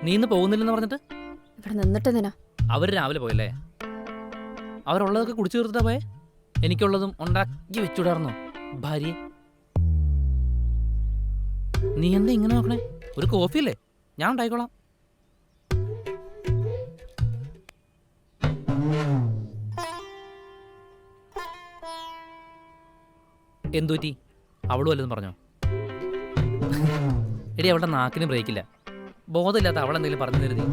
നീ ഇന്ന് പോകുന്നില്ലെന്ന് പറഞ്ഞിട്ട് ഇവിടെ നിന്നിട്ടെന്തിനാ? അവർ രാവിലെ പോയല്ലേ? അവരുള്ളതൊക്കെ കുടിച്ചു തീർത്തിട്ടാ പോയെ? എനിക്കുള്ളതും ഉണ്ടാക്കി വെച്ചുവിടാർന്നോ ഭാര്യ? നീ എന്താ ഇങ്ങനെ നോക്കണേ? ഒരു കോഫി അല്ലേ, ഞാൻ ഉണ്ടായിക്കോളാം. എന്തുപറ്റി? അവളും വല്ലതും പറഞ്ഞോ? എടി അവളുടെ നാക്കിന് ബ്രേക്കില്ല. ബോധമില്ലാത്ത അവളെന്തെങ്കിലും പറഞ്ഞു തരുതി.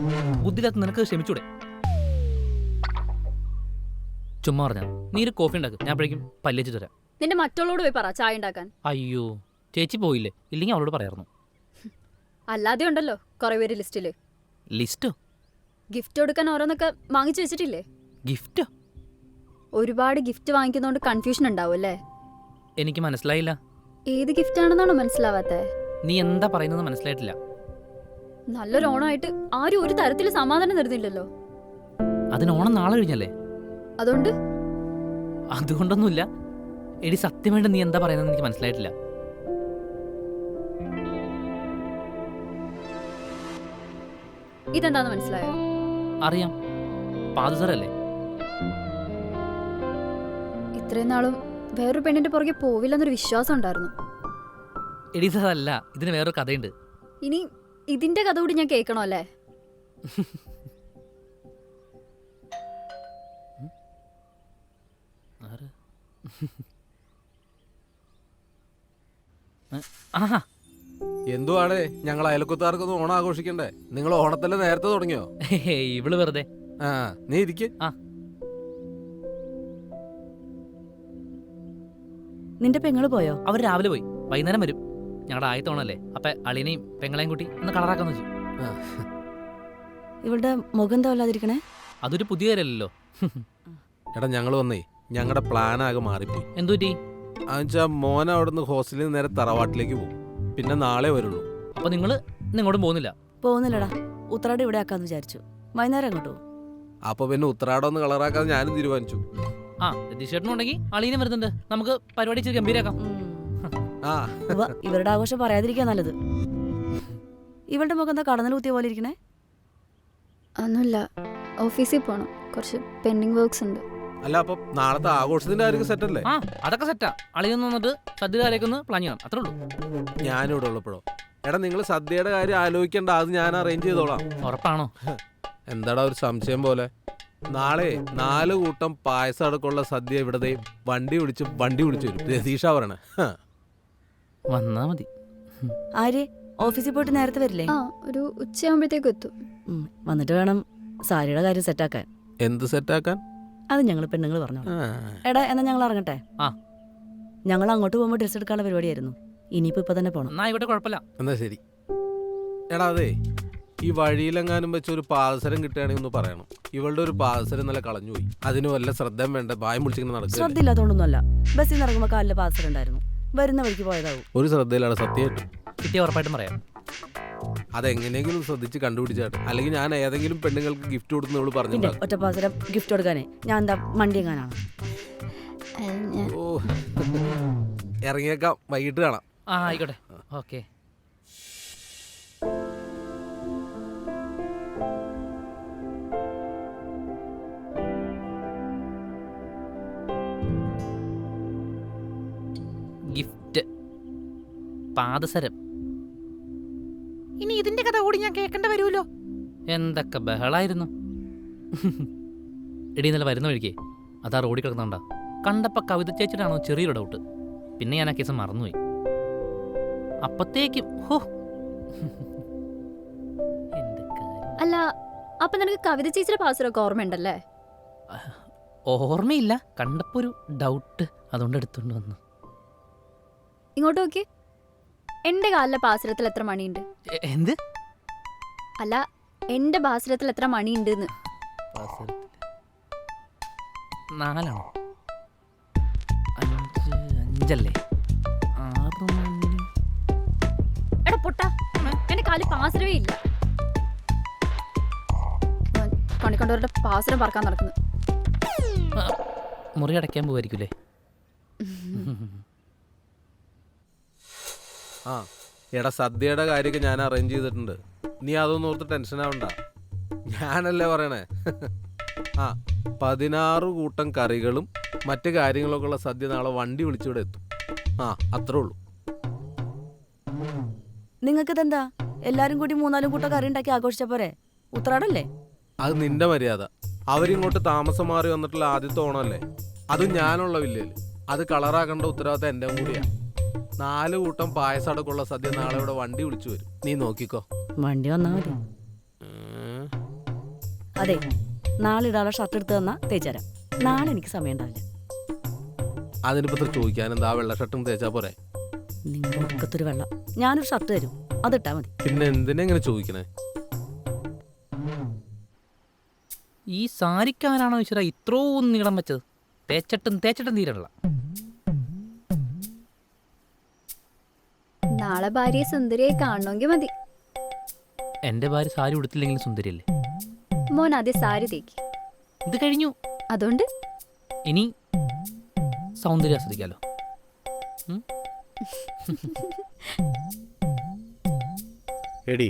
ബുദ്ധിയില്ലാത്ത നിനക്ക് ക്ഷമിച്ചൂടെ? ചുമ്മാ പറഞ്ഞാ. നീ ഒരു കോഫി ഉണ്ടാക്കും, ഞാൻ അപ്പോഴേക്കും പല്ലേച്ച് തരാം. നിന്റെ മറ്റുള്ളവരോട് പോയി പറ ചായ ഉണ്ടാക്കാൻ. അയ്യോ, ചേച്ചി പോയില്ലേ? ഇല്ലെങ്കിൽ അവളോട് പറയായിരുന്നു. അല്ലാതെ ഉണ്ടല്ലോ കുറെ പേര് ലിസ്റ്റില്. ലിസ്റ്റോ? ഗിഫ്റ്റ് കൊടുക്കാൻ ഓരോന്നൊക്കെ വാങ്ങിച്ചു വെച്ചിട്ടില്ലേ? ഗിഫ്റ്റോ? ഒരുപാട് ഗിഫ്റ്റ് വാങ്ങിക്കുന്നോണ്ട് കൺഫ്യൂഷൻ ഉണ്ടാവും അല്ലേ? എനിക്ക് മനസ്സിലായില്ല. ഏത് ഗിഫ്റ്റ് ആണെന്നാണോ മനസ്സിലാവാത്തെ? നീ എന്താ പറയുന്നത് മനസ്സിലായിട്ടില്ല. നല്ലൊരു ഓണമായിട്ട് ആരും ഒരു തരത്തിൽ സമാധാനം തരുന്നില്ലല്ലോ. അതിന് ഓണം നാളെ കഴിഞ്ഞല്ലേ? അതുകൊണ്ട് അതുകൊണ്ടൊന്നുമില്ല. എടി സത്യമായിട്ട് നീ എന്താ പറയുന്നത് എനിക്ക് മനസ്സിലായിട്ടില്ല. ഇതെന്താന്ന് മനസ്സിലായോ? അറിയാം, പാദസരല്ലേ? ഇത്രയും നാളും വേറൊരു പെണ്ണിന്റെ പുറകെ പോവില്ലെന്നൊരു വിശ്വാസം ഉണ്ടായിരുന്നു. എടി അതല്ല, ഇതിന് വേറൊരു കഥയുണ്ട്. ഇനി ഇതിന്റെ കഥ കൂടി ഞാൻ കേൾക്കണോ അല്ലേ? എന്തുവാടേ, ഞങ്ങൾ അയൽക്കുത്താർക്കൊന്നും ഓണം ആഘോഷിക്കണ്ടേ? നിങ്ങൾ ഓണത്തല്ലേ നേരത്തെ തുടങ്ങിയോ? ഇവള് വെറുതെ. ആ, നീ ഇരിക്ക്. നിന്റെ പെങ്ങള് പോയോ? അവർ രാവിലെ പോയി, വൈകുന്നേരം വരും. ഞങ്ങളുടെ ആയത്തോണല്ലേ, അപ്പൊ അളിനെയും പെങ്ങളെയും കൂട്ടി ഒന്ന് കളറാക്കാന്ന് വെച്ചു. ഇവളുടെ മുഖം എന്താ വല്ലാതിരിക്കണേ? അതൊരു പുതിയ കാര്യമല്ലല്ലോ. എടാ, ഞങ്ങൾ വന്നേ ഞങ്ങളുടെ പ്ലാൻ ആകെ മാറിപ്പോയി. എന്തുപറ്റി? എന്നുവെച്ചാ മോൻ അവിടുന്ന് ഹോസ്റ്റലിൽ നിന്ന് നേരെ തറവാട്ടിലേക്ക് പോകും. പിന്നെ നാളെ വരുള്ളൂ. അപ്പൊ നിങ്ങള് ഇങ്ങോട്ടും പോകുന്നില്ല? പോകുന്നില്ലടാ, ഉത്രാട് ഇവിടെ ആക്കാന്ന് വിചാരിച്ചു. വൈകുന്നേരം അങ്ങോട്ട് പോകും. അപ്പൊ പിന്നെ ഉത്രാടം ഒന്ന് കളറാക്കാതെ ഞാനും തീരുമാനിച്ചു. ആ, രതീഷേട്ടനുണ്ടെങ്കിൽ അളീനും വരുന്നുണ്ട്. നമുക്ക് പരിപാടി ഇച്ചിരി ഗംഭീരാക്കാം. ഇവരുടെ ആഘോഷം പറയാതിരിക്കാ നല്ലത്. ഇവളുടെ മുഖം എന്താ കടന്നൽ കുത്തിയ പോലെ ഇരിക്കണേ? ഒന്നുമില്ല, ഓഫീസിൽ പോണം, കുറച്ച് പെൻഡിങ് വർക്ക്സ് ഉണ്ട്. അല്ല, അപ്പൊ നാളത്തെ ആഘോഷത്തിന്റെ കാര്യം സെറ്റ് അല്ലേ? ആ, അതൊക്കെ സെറ്റാ. അളിയൊന്ന് വന്നിട്ട് സദ്യ കാര്യമൊക്കെ പ്ലാൻ ചെയ്യണം, അത്രേ ഉള്ളൂ. ഞാനിവിടെ ഉള്ളപ്പോഴോ? എടാ, നിങ്ങൾ സദ്യയുടെ കാര്യം ആലോചിക്കേണ്ട, അത് ഞാൻ അറേഞ്ച് ചെയ്തോളാം. ഉറപ്പാണോ? എന്താടാ ഒരു സംശയം പോലെ? നാളെ 4 കൂട്ടം പായസം അടക്കമുള്ള സദ്യ ഇവിടത്തെ വണ്ടി വിളിച്ച് വരും. രതീഷ പറയണേ. വന്നാ മതി. ആര് ഓഫീസിൽ പോയിട്ട് നേരത്തെ വരില്ലേ? ആ, ഒരു ഉച്ചയാകുമ്പോഴത്തേക്കും എത്തും. വന്നിട്ട് വേണം സാരിയുടെ കാര്യം സെറ്റാക്കാൻ. എന്ത് സെറ്റാക്കാൻ? അത് ഞങ്ങൾ പെണ്ണുങ്ങൾ പറഞ്ഞു. എടാ, എന്നാ ഞങ്ങൾ ഇറങ്ങട്ടെ. ആ, ഞങ്ങൾ അങ്ങോട്ട് പോകുമ്പോൾ ഡ്രസ്സ് എടുക്കാനുള്ള പരിപാടിയായിരുന്നു. ഇനിയിപ്പോ ഇപ്പൊ തന്നെ പോണം. എന്നാ ആയിക്കോട്ടെ, കുഴപ്പമില്ല. എന്നാ ശരി. എടാ, അതെ, ഈ വഴിയിലെങ്ങാനും വെച്ച് ഒരു പാദസരം കിട്ടുകയാണെങ്കിൽ ഒന്ന് പറയണം. ഇവളുടെ ഒരു പാദസരം നല്ല കളഞ്ഞുപോയി. അതിന് വല്ല ശ്രദ്ധ വേണ്ട. വായം പിടിച്ചിങ്ങനെ നടക്കുക. ശ്രദ്ധ ഇല്ലാത്തതുകൊണ്ടൊന്നുമല്ല, ബസ്സിൽ നിന്ന് ഇറങ്ങുമ്പോൾ കാലിലെ പാദസരം ഉണ്ടായിരുന്നു. വരുന്ന വഴിക്ക് പോയതാവും. ഒരു ശ്രദ്ധയിലാണ് സത്യമായിട്ട്. കിട്ടിയ ഉറപ്പായിട്ടും പറയാം. അതെങ്ങനെയെങ്കിലും ശ്രദ്ധിച്ച് കണ്ടുപിടിച്ചാട്ടെ. അല്ലെങ്കിൽ ഞാൻ ഏതെങ്കിലും പെണ്ണുങ്ങൾക്ക് ഗിഫ്റ്റ് കൊടുക്കുന്ന ഇവള് പറഞ്ഞു. ഒറ്റ പാദസരം ഗിഫ്റ്റ് കൊടുക്കാനേ ഞാൻ എന്താ മണ്ടിയെങ്ങാനാണ്? ഓ, ഇറങ്ങിയേക്കാം, വൈകിട്ട് കാണാം. ആ, ആയിക്കോട്ടെ, ഓക്കെ. ഗിഫ്റ്റ്, പാദസരം. ഇനി ഇതിന്റെ കഥ കൂടി ഞാൻ കേൾക്കേണ്ട വരുമല്ലോ. എന്തൊക്കെ ബഹളായിരുന്നു. എടി, ഇന്നലെ വരുന്ന വഴിക്കേ അതാ റോഡിൽ കിടക്കുന്നുണ്ടാ. കണ്ടപ്പോ കവിത ചേച്ചിട്ടാണോ ചെറിയൊരു ഡൗട്ട്. പിന്നെ ഞാൻ ആ കേസ് മറന്നുപോയി. അപ്പത്തേക്കും അല്ല, അപ്പൊ നിനക്ക് കവിത ചേച്ചിയുടെ പാസറൊക്കെ ഓർമ്മയുണ്ടല്ലേ? ഓർമ്മയില്ല, കണ്ടപ്പോ ഒരു ഡൗട്ട്, അതുകൊണ്ട് എടുത്തോണ്ട് വന്നു. ഇങ്ങോട്ട് നോക്കി. എന്റെ കാലിലെ പാസരത്തിൽ എത്ര മണിയുണ്ട്? എന്ത്? അല്ല, എന്റെ പാസരത്തിൽ എത്ര മണിയുണ്ട്? 4 5 6 മണി. എടാ പൊട്ടാ, എന്റെ കാലിൽ പാസരവേ ഇല്ല. ഫോണിൽ കണ്ടവരുടെ പാസരം പറക്കാൻ നടക്കുന്നു. മുറി അടയ്ക്കാൻ പോവായിരിക്കൂലേ? ആ എടാ സദ്യയുടെ കാര്യമൊക്കെ ഞാൻ അറേഞ്ച് ചെയ്തിട്ടുണ്ട്. നീ അതൊന്നും ഓർത്ത് ടെൻഷൻ ആവണ്ട, ഞാനല്ലേ പറയണേ. ആ 16 കൂട്ടം കറികളും മറ്റു കാര്യങ്ങളൊക്കെ ഉള്ള സദ്യ നാളെ വണ്ടി വിളിച്ചിവിടെ എത്തും. ആ അത്രേ ഉള്ളൂ. നിങ്ങൾക്കിതെന്താ എല്ലാരും കൂടി 3-4 കൂട്ടം കറി ഉണ്ടാക്കി ആഘോഷിച്ച പോരെ? ഉത്രാടല്ലേ? അത് നിന്റെ മര്യാദ. അവരിങ്ങോട്ട് താമസം മാറി വന്നിട്ടുള്ള ആദ്യത്തെ ഓണമല്ലേ, അതും ഞാനുള്ള വില്ലേല്. അത് കളറാക്കേണ്ട ഉത്തരവാദിത്തം എൻ്റെ കൂടിയാ. 4 കൂട്ടം പായസം അടക്കമുള്ള സദ്യ നാളെ ഇവിടെ വണ്ടി വിളിച്ചു വരും. നീ നോക്കിക്കോ. വണ്ടി വന്നാ മതി. അതെ, നാളെ ഇടാനുള്ള ഷർട്ട് എടുത്ത് തന്നാ തേച്ചുതരാം. നാളെ എനിക്ക് സമയം ഉണ്ടാവില്ല. അതിനിപ്പോ ചോദിക്കാൻ എന്താ, വെള്ള ഷർട്ടും തേച്ചാ പോരെ? നിങ്ങളുടെ ഒക്കത്തൊരു വെള്ളം. ഞാനൊരു ഷർട്ട് തരും, അതിട്ടാ മതി. പിന്നെ എന്തിനെങ്ങനെ ചോദിക്കണേ? ഈ സാരിക്കാരാണോ ഈശ്വര ഇത്രയും നീളം വെച്ചത്? തേച്ചിട്ടും തീരല്ല. നാളെ ഭാര്യയെ സുന്ദരിയായി കാണണമെങ്കിൽ മതി. എൻ്റെ ഭാര്യ സാരി ഉടുത്തില്ലെങ്കിലും സുന്ദരിയല്ലേ? മോൻ ആദ്യം സാരി തേക്ക്. ഇത് കഴിഞ്ഞു. അതുകൊണ്ട് ഇനി സൗന്ദര്യം ആസ്വദിക്കാലോ. എടി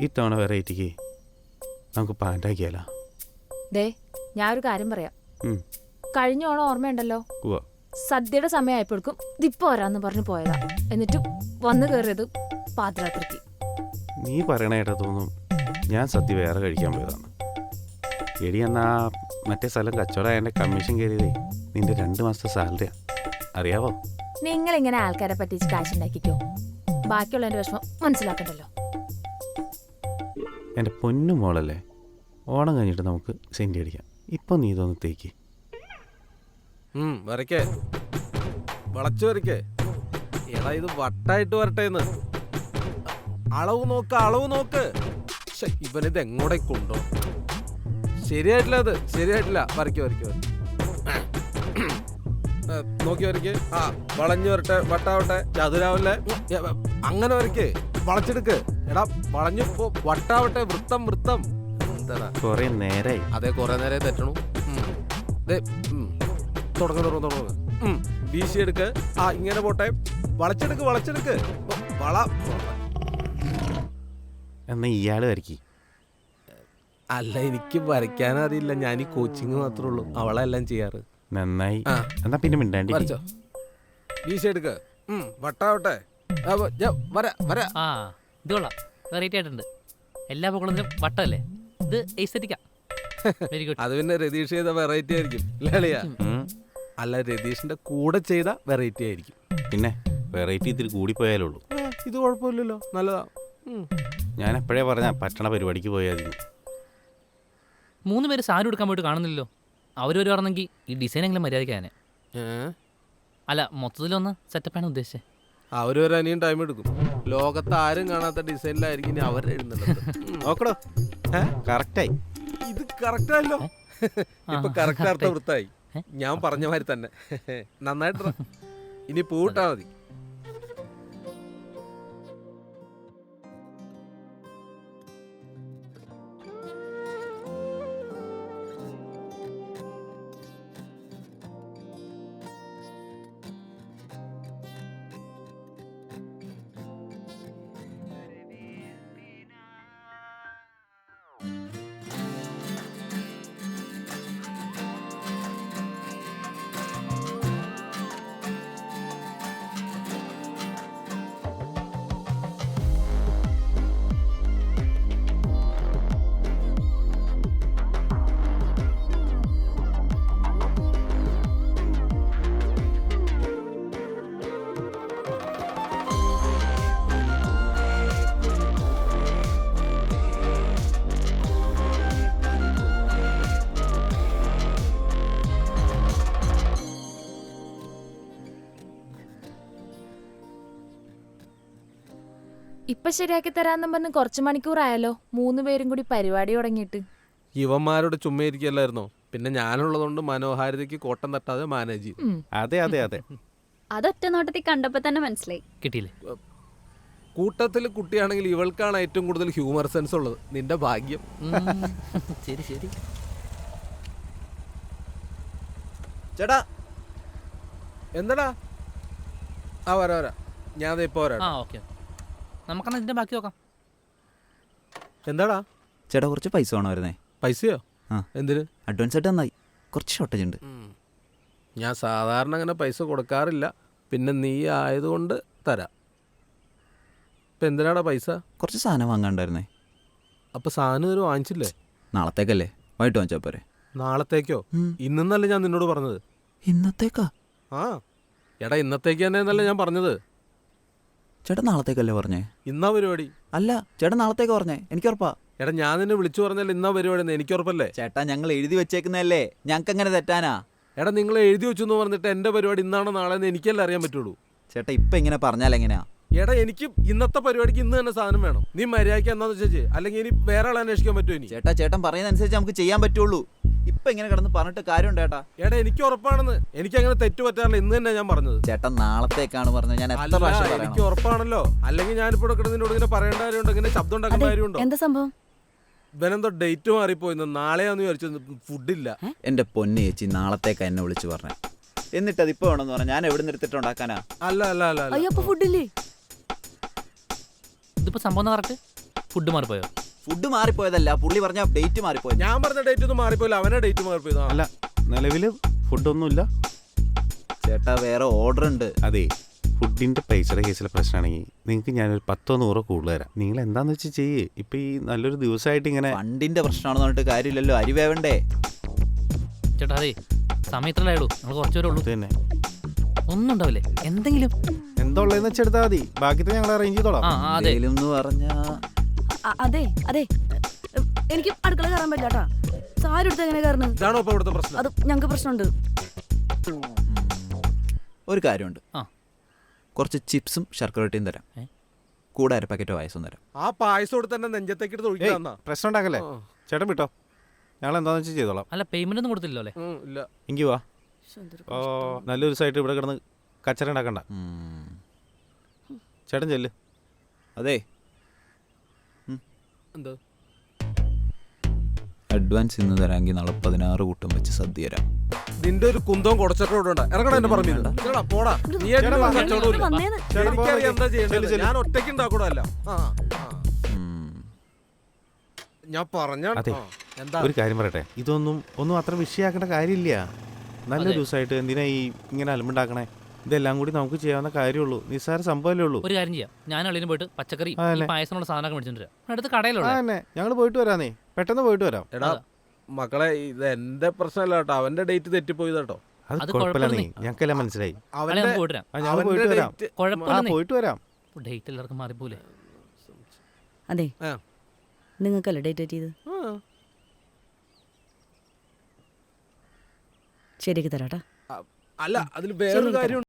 ഈ തവണ വെറൈറ്റിക്ക് നമുക്ക് പാൻറ്റാക്കിയാലോ? ദേ ഞാൻ ഒരു കാര്യം പറയാം. ഉം. കഴിഞ്ഞ ഓണം ഓർമ്മയുണ്ടല്ലോ, ഉവ്വ. സദ്യയുടെ സമയമായപ്പോഴേക്കും ദിപ്പോ വരാന്ന് പറഞ്ഞു പോയതാ. എന്നിട്ട് വന്നു കയറിയത് പാതിരാത്രിക്ക്. നീ പറയണ കേട്ടാ തോന്നും ഞാൻ സദ്യ വേറെ കഴിക്കാൻ പോയതാണ്. എടി എന്നാ മറ്റേ സ്ഥലം കച്ചവടം എൻ്റെ കമ്മീഷൻ കയറിയതേ നിന്റെ 2 മാസത്തെ സാലറിയാ, അറിയാവോ? നിങ്ങൾ ഇങ്ങനെ ആൾക്കാരെ പറ്റിച്ച് കാശുണ്ടാക്കിക്കോ, ബാക്കിയുള്ളതിന്റെ വിഷമം മനസ്സിലാക്കണ്ടല്ലോ. എൻ്റെ പൊന്നു മോളല്ലേ, ഓണം കഴിഞ്ഞിട്ട് നമുക്ക് സെൻറ്റി അടിക്കാം. ഇപ്പം നീ ഇതൊന്ന് തേക്ക്. വരയ്ക്കേ, വളച്ചു വരയ്ക്കേ. എടാ ഇത് വട്ടായിട്ട് വരട്ടേന്ന്. അളവ് നോക്ക്. ഇവനിത് എങ്ങോട്ടേക്ക് കൊണ്ടോ? ശരിയായിട്ടില്ല, അത് ശരിയായിട്ടില്ല. വരയ്ക്കോ നോക്കി വരയ്ക്ക്. ആ വളഞ്ഞു വരട്ടെ, വട്ടാവട്ടെ, ചതുരാവല്ലേ, അങ്ങനെ വരയ്ക്ക്. വളച്ചെടുക്ക്. എടാ വളഞ്ഞു വട്ടാവട്ടെ, വൃത്തം. എന്താടാ കുറേ നേരമായി. അതെ, കുറെ നേരം തെറ്റണു. തുടങ്ങ വീശി എടുക്ക്. ആ ഇങ്ങനെ പോട്ടെ, വളച്ചെടുക്ക്. എന്നാ ഇയാൾ വരയ്ക്ക്. അല്ല, എനിക്ക് വരയ്ക്കാനറിയില്ല. ഞാൻ ഈ കോച്ചിങ് മാത്രമേ ഉള്ളൂ, അവളെല്ലാം ചെയ്യാറ്. നന്നായി. എന്നാ പിന്നെ മിണ്ടാണ്ടി. വരച്ചോ, വീശി എടുക്ക്. വട്ടാവട്ടെ. വര. ആ ഇത് കൊള്ളാം, വെറൈറ്റി ആയിട്ടുണ്ട്. എല്ലാ പൂക്കളത്തിലും വട്ടമല്ലേ? ഇത് എസ്തെറ്റിക്കാ. Very good. അത് പിന്നെ രതീഷ് ചെയ്ത വെറൈറ്റി ആയിരിക്കും ലളിയ. അല്ല, രതീഷിന്റെ കൂടെ ചെയ്ത വെറൈറ്റി ആയിരിക്കും. പിന്നെ വെറൈറ്റി ഇത്തിരി കൂടിപ്പോയാലുള്ളൂ. ഇത് കുഴപ്പമില്ലല്ലോ, നല്ലതാ. ഞാൻ എപ്പോഴേ പറഞ്ഞ പറ്റണ പരിപാടിക്ക് പോയാൽ മതി. 3 പേര് സാരി എടുക്കാൻ പോയിട്ട് കാണുന്നില്ലല്ലോ. അവർ പറഞ്ഞെങ്കിൽ ഈ ഡിസൈൻ എങ്കിലും മര്യാദയ്ക്കാനെ. അല്ല, മൊത്തത്തിലൊന്ന് സെറ്റപ്പാണ് ഉദ്ദേശിച്ചത്. അവര് ഒരു അനിയും ടൈം എടുക്കും. ലോകത്ത് ആരും കാണാത്ത ഡിസൈനിലായിരിക്കും ഇനി അവർ എഴുതുന്നത്. നോക്കടോ, കറക്റ്റായി. ഇത് കറക്റ്റായല്ലോ. ഇപ്പൊ കറക്റ്റ് അർത്ഥ വൃത്തായി. ഞാൻ പറഞ്ഞ മാതിരി തന്നെ നന്നായിട്ട്. ഇനി പൂട്ടാ മതി. ഇപ്പൊ ശരിയാക്കി തരാന്നും പറഞ്ഞ് കുറച്ച് മണിക്കൂറായല്ലോ 3 പേരും കൂടി പരിപാടി തുടങ്ങിയിട്ട്. ഇവന്മാരോട് ചുമ്മായിരിക്കല്ലായിരുന്നോ? പിന്നെ ഞാനുള്ളതുകൊണ്ട് മനോഹാരിതയ്ക്ക് കോട്ടം തട്ടാതെ മാനേജ് ചെയ്യും. അതെ. അതൊറ്റ നോട്ടത്തിൽ കണ്ടപ്പോ തന്നെ മനസ്സിലായി. കിട്ടിയില്ലേ? കൂട്ടത്തിൽ കുട്ടിയാണെങ്കിൽ ഇവൾക്കാണ് ഏറ്റവും കൂടുതൽ ഹ്യൂമർ സെൻസ് ഉള്ളത്. നിന്റെ ഭാഗ്യം. ശരി ശരി. ചേട്ടാ എന്താടാ? വരാ ഞാൻ ഇപ്പൊ വരാം. ആ ഓക്കെ, നമുക്കെന്നാ ഇതിന്റെ ബാക്കി നോക്കാം. എന്താടാ? ചേട്ടാ കുറച്ച് പൈസ വേണമായിരുന്നേ. പൈസയോ? ആ. എന്തിന്? അഡ്വാൻസ് ആയിട്ട് നന്നായി, കുറച്ച് ഷോർട്ടേജ് ഉണ്ട്. ഞാൻ സാധാരണ അങ്ങനെ പൈസ കൊടുക്കാറില്ല, പിന്നെ നീ ആയതുകൊണ്ട് തരാം. ഇപ്പം എന്തിനാടാ പൈസ? കുറച്ച് സാധനം വാങ്ങാണ്ടായിരുന്നേ. അപ്പം സാധനം ഇതുവരെ വാങ്ങിച്ചില്ലേ? നാളത്തേക്കല്ലേ, വൈകിട്ട് വാങ്ങിച്ചാൽ പോരെ? നാളത്തേക്കോ? ഇന്നല്ലേ ഞാൻ നിന്നോട് പറഞ്ഞത്. ഇന്നത്തേക്കാ? ആ എടാ, ഇന്നത്തേക്ക് തന്നെ എന്നല്ലേ ഞാൻ പറഞ്ഞത്. ചേട്ടാ നാളത്തേക്കല്ലേ പറഞ്ഞേ? ഇന്നാ പരിപാടി. അല്ല ചേട്ടാ നാളത്തേക്ക് പറഞ്ഞേ, എനിക്ക് ഉറപ്പാ. എടാ, ഞാൻ നിന്നെ വിളിച്ചു പറഞ്ഞാൽ ഇന്നാ പരിപാടി, എനിക്ക് ഉറപ്പല്ലേ? ചേട്ടാ ഞങ്ങൾ എഴുതി വെച്ചേക്കുന്നതല്ലേ, ഞങ്ങൾക്ക് എങ്ങനെ തെറ്റാനാ? എടാ, നിങ്ങൾ എഴുതി വെച്ചു എന്ന് പറഞ്ഞിട്ട് എൻ്റെ പരിപാടി ഇന്നാണോ നാളെ എന്ന് എനിക്കല്ലേ അറിയാൻ പറ്റുള്ളൂ. ചേട്ടാ ഇപ്പം ഇങ്ങനെ പറഞ്ഞാൽ എങ്ങനെയാ? എടാ, എനിക്ക് ഇന്നത്തെ പരിപാടിക്ക് ഇന്ന് തന്നെ സാധനം വേണം. നീ മര്യാദയ്ക്ക് എന്താന്ന് വെച്ചാൽ, അല്ലെങ്കിൽ ഇനി വേറെ ആളെ അന്വേഷിക്കാൻ പറ്റുമോ? ഇനി ചേട്ടൻ പറയുന്ന അനുസരിച്ച് നമുക്ക് ചെയ്യാൻ പറ്റുള്ളൂ. ഇപ്പം ഇങ്ങനെ കിടന്ന് പറഞ്ഞിട്ട് കാര്യമുണ്ട് ചേട്ടാ. എടാ, എനിക്ക് ഉറപ്പാണെന്ന്, എനിക്ക് അങ്ങനെ തെറ്റ് പറ്റാറില്ല. ഇന്ന് തന്നെ ഞാൻ പറഞ്ഞത്. ചേട്ടൻ നാളത്തേക്കാണ് പറഞ്ഞത്, ഞാൻ എത്ര പ്രാവശ്യം എനിക്ക് പറയണം? ഉറപ്പാണല്ലോ. അല്ലെങ്കിൽ ഞാനിപ്പോ കിടന്നതിനോട് ഇങ്ങനെ പറയേണ്ട കാര്യമുണ്ടോ? ഇങ്ങനെ ശബ്ദം ഉണ്ടാക്കേണ്ട കാര്യമുണ്ടോ? എന്താ സംഭവം? ഇവനെന്തോ ഡേറ്റ് മാറിപ്പോയിന്ന്, നാളെയാന്ന് വിചാരിച്ചത്. ഫുഡില്ല. എന്റെ പൊന്നു ചേച്ചി നാളത്തേക്കാ എന്നെ വിളിച്ചു പറഞ്ഞേ. എന്നിട്ട് അതിപ്പോ വേണമെന്ന് പറഞ്ഞാൽ ഞാൻ എവിടെ നിർത്തിട്ട് ഉണ്ടാക്കാനാ? അല്ല അല്ല അല്ല അല്ല. അയ്യോ അപ്പൊ ഫുഡില്ലേ? ഇതിപ്പോ സംഭവം കറക്റ്റ്. ഫുഡ് മാറിപ്പോയോ? ഫുഡ് മാറിപ്പോയതല്ല, പുള്ളി പറഞ്ഞ ഡേറ്റ് മാറിപ്പോയത്. ഞാൻ പറഞ്ഞ ഡേറ്റ് ഒന്നും മാറിപ്പോയില്ല, അവനെ ഡേറ്റ് മാറിപ്പോയതാ. അല്ല, നിലവിൽ ഫുഡൊന്നുമില്ല. ചേട്ടാ വേറെ ഓർഡർ ഉണ്ട്. അതെ, ഫുഡിൻ്റെ പൈസയുടെ കേസിലെ പ്രശ്നമാണെങ്കിൽ നിങ്ങൾക്ക് ഞാനൊരു 10-100 കൂടുതൽ തരാം. നിങ്ങൾ എന്താന്ന് വെച്ചാൽ ചെയ്യേ. ഇപ്പം ഈ നല്ലൊരു ദിവസമായിട്ട് ഇങ്ങനെ ഫണ്ടിന്റെ പ്രശ്നമാണെന്ന് പറഞ്ഞിട്ട് കാര്യമില്ലല്ലോ, അരി വേവണ്ടേ? ചേട്ടാ അതെ, സമയത്തിലായുള്ളൂ, നമ്മൾ കുറച്ചുപേരേ ഉള്ളൂ. ഇത് തന്നെ ഒന്നും ഉണ്ടാവില്ലേ? എന്തെങ്കിലും എന്താ ഉള്ളതെന്ന് വെച്ചെടുത്താൽ മതി, ബാക്കിത്തെ ഞങ്ങൾ അറേഞ്ച് ചെയ്തോളാം. ആ അതെ. എന്ന് പറഞ്ഞാ അതെ അതെ, എനിക്ക് അടുക്കള കയറാൻ പറ്റില്ല കേട്ടാ. സാരി എടുത്ത് എങ്ങനെ കയറുന്നത്? ഇതാണോ ഇപ്പൊ ഇവിടുത്തെ പ്രശ്നം? അത് ഞങ്ങൾക്ക് പ്രശ്നമുണ്ട്. ഒരു കാര്യമുണ്ട്. ആ. കുറച്ച് ചിപ്സും ശർക്കരട്ടിയും തരാം, കൂടെ 1 പാക്കറ്റ് പായസം തരാം. ആ പായസം കൊടുത്ത് തന്നെ നെഞ്ചത്തേക്ക് എടുത്ത് ഏയ്, ഒഴിക്കാന്നാ. പ്രശ്നം ഉണ്ടാക്കല്ലേ? ചേട്ടൻ വിട്ടോ, ഞങ്ങൾ എന്താന്ന് വെച്ചാൽ ചെയ്തോളാം. അല്ല, പേയ്മെന്റ് ഒന്നും കൊടുത്തില്ലോ അല്ലേ? ഇല്ല. എങ്കിൽ വാ. ഓ, നല്ലൊരു ദിവസമായിട്ട് ഇവിടെ കിടന്ന് കച്ചറ ഉണ്ടാക്കണ്ട. ചേട്ടൻ ചെല്ല്. അതെ, എന്താ? അഡ്വാൻസ് ഇന്ന് തരാമെങ്കിൽ നാളെ 16 കൂട്ടം വെച്ച് സദ്യ തരാം. നിന്റെ ഒരു കുന്തവും കുടച്ചക്രം ഇവിടെ ഉണ്ട്. ഇറങ്ങടാ എന്റെ പറമ്പിൽ നിന്ന്. ഇറങ്ങടാ, പോടാ. നീ ആയിട്ട് ചേട്ടാ, വാ. കച്ചവടം ഇല്ല. വന്നേന്ന്. എനിക്കറിയാം എന്താ ചെയ്യേണ്ടത്. ചെല്ല്. ഞാൻ ഒറ്റയ്ക്ക് ഉണ്ടാക്കൂടല്ല. ഉം. ഞാൻ പറഞ്ഞ അതെ. എന്താ? ഒരു കാര്യം പറയട്ടെ, ഒന്നും അത്ര വിഷയമാക്കേണ്ട കാര്യമില്ല. നല്ലൊരു ദിവസമായിട്ട് എന്തിനാ ഈ ഇങ്ങനെ അലമ്പുണ്ടാക്കണേ? ഇതെല്ലാം കൂടി നമുക്ക് ചെയ്യാവുന്ന കാര്യമുള്ളൂ, നിസ്സാര സംഭവമല്ലേ ഉള്ളൂ. ഒരു കാര്യം ചെയ്യാം, ഞാൻ അളിന് പോയിട്ട് പച്ചക്കറി അതല്ലേ. പായസമുള്ള സാധനമൊക്കെ മേടിച്ചിട്ട് വരാം. അടുത്ത് കടയിലുള്ള തന്നെ ഞങ്ങൾ പോയിട്ട് വരാന്നേ, പെട്ടെന്ന് പോയിട്ട് വരാം. എടാ മക്കളെ, ഇത് എന്റെ പ്രശ്നമല്ല കേട്ടോ, അവന്റെ ഡേറ്റ് തെറ്റിപ്പോയി കേട്ടോ. അത് അത് കുഴപ്പമില്ല, നീ കുഴപ്പമില്ല. ഞങ്ങൾക്കെല്ലാം മനസ്സിലായി. അവന്റെ നമുക്ക് പോയിട്ട് വരാം. ഞങ്ങൾ അവന്റെ പോയിട്ട് വരാം. date- കുഴപ്പമില്ല, പോയിട്ട് വരാം. ഡേറ്റ് എല്ലാവർക്കും മാറിപ്പോലെ. അതെ, ആ. നിങ്ങൾക്കല്ലേ ഡേറ്റ് ചെയ്ത്? ആ. ശരിയാക്കി തരാട്ടാ. അല്ല, അതിൽ വേറൊരു ശരി, കാര്യം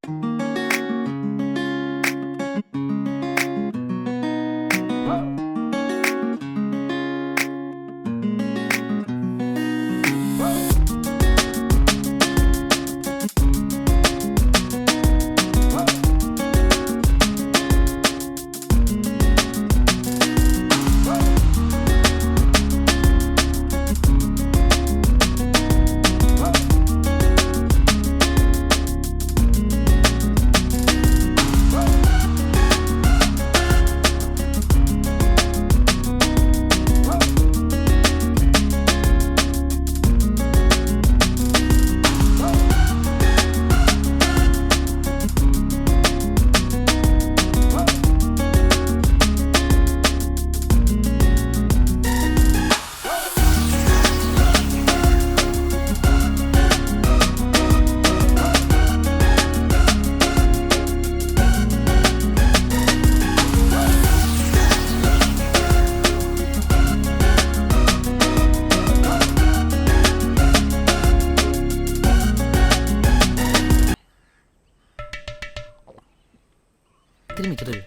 ഇത്തിരി മിച്ചർ തരൂ.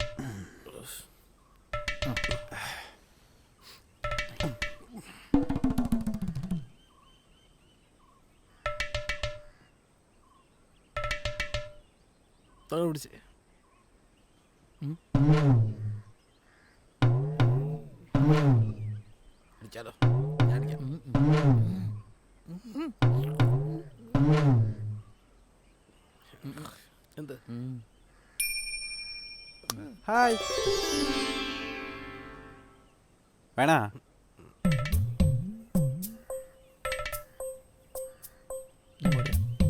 പിടിച്ചേ. അടിച്ചാലോ? ഞാൻ അടിക്കാം. എന്ത്? ഹായ് വേണ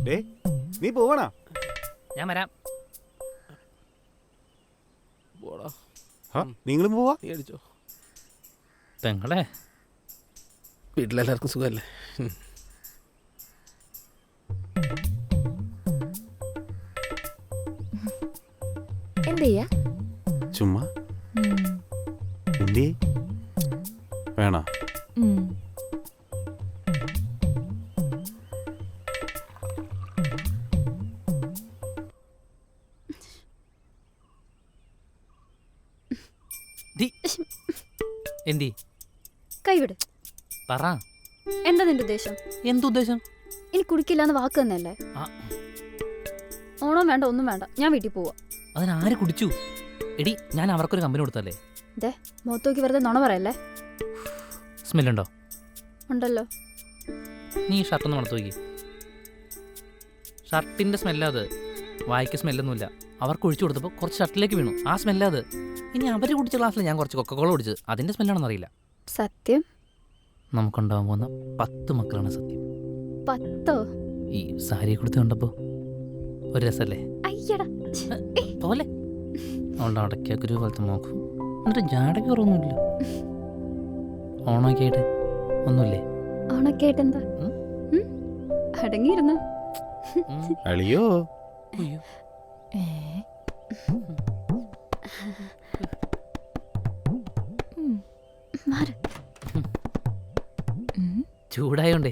ഡേ നീ പോവണ ഞാൻ വരാം. പോടാ, നിങ്ങളും പോവാ? നീ അടിച്ചോ. പെങ്ങളെ വീട്ടിലെല്ലാവർക്കും സുഖമല്ലേ? എന്ത് ചെയ്യാ? ചുമ്മാ എന്തി വേണ എന്തി കൈവിട്. പറ. എന്താ നിന്റെ ഉദ്ദേശം? എന്തുദ്ദേശം? ഇനി കുടിക്കില്ലാന്ന് വാക്ക് തന്നെയല്ലേ? ആ. ഓണം വേണ്ട, ഒന്നും വേണ്ട, ഞാൻ വീട്ടിൽ പോവാ. അതിനാര് കുടിച്ചു? എടി, ഞാൻ അവർക്കൊരു കമ്പനി കൊടുത്തല്ലേ. ദേ, മുഖത്തോക്കി വെറുതെ നുണ പറയല്ലേ. സ്മെല്ലുണ്ടോ? ഉണ്ടല്ലോ. നീ ഈ ഷർട്ടൊന്ന് മണത്ത് നോക്കി. ഷർട്ടിൻ്റെ സ്മെല്ലത്. വായിക്ക് സ്മെല്ലൊന്നുമില്ല. അവർക്ക് ഒഴിച്ചു കൊടുത്തപ്പോൾ കുറച്ച് ഷർട്ടിലേക്ക് വീണു. ആ സ്മെല്ലത്. ഇനി അവർ കുടിച്ച ഗ്ലാസ്സിൽ ഞാൻ കുറച്ച് കൊക്കക്കോള കുടിച്ചത്. അതിൻ്റെ സ്മെല്ലാണെന്ന് അറിയില്ല. സത്യം? നമുക്കുണ്ടാവാൻ പോകുന്ന 10 മക്കളാണ് സത്യം. 10? ഈ സാരിയെ കൊടുത്ത് കണ്ടപ്പോൾ ഒരു രസമല്ലേ? അയ്യടാ. പോലെ അവളുടെ അടയ്ക്കാക്കൊരു പോലത്തെ നോക്കും. എന്നിട്ട് ജാടയ്ക്ക് കുറവൊന്നുമില്ല. ഓണമൊക്കെ ആയിട്ട് ഒന്നുമില്ലേ? ഓണൊക്കെ ആയിട്ട് എന്താ? അടങ്ങിയിരുന്നു. അളിയോ അയ്യോ, മാറ്. ചൂടായോണ്ടേ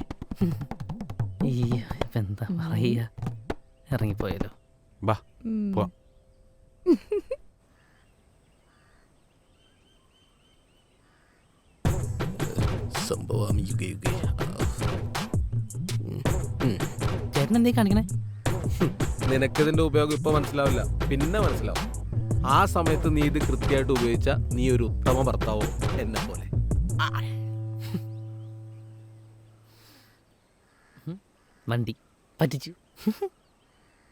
ഇപ്പം എന്താ പറയുക, ഇറങ്ങിപ്പോയല്ലോ. ബാ പോ. സംഭവം യുഗേ യുഗേ. ചേട്ടൻ എന്തേ കാണിക്കണേ? നിനക്കിതിന്റെ ഉപയോഗം ഇപ്പൊ മനസ്സിലാവില്ല, പിന്നെ മനസ്സിലാവും. ആ സമയത്ത് നീ ഇത് കൃത്യമായിട്ട് ഉപയോഗിച്ച നീ ഒരു ഉത്തമ ഭർത്താവോ എന്നെ പോലെ. വണ്ടി പറ്റിച്ചു.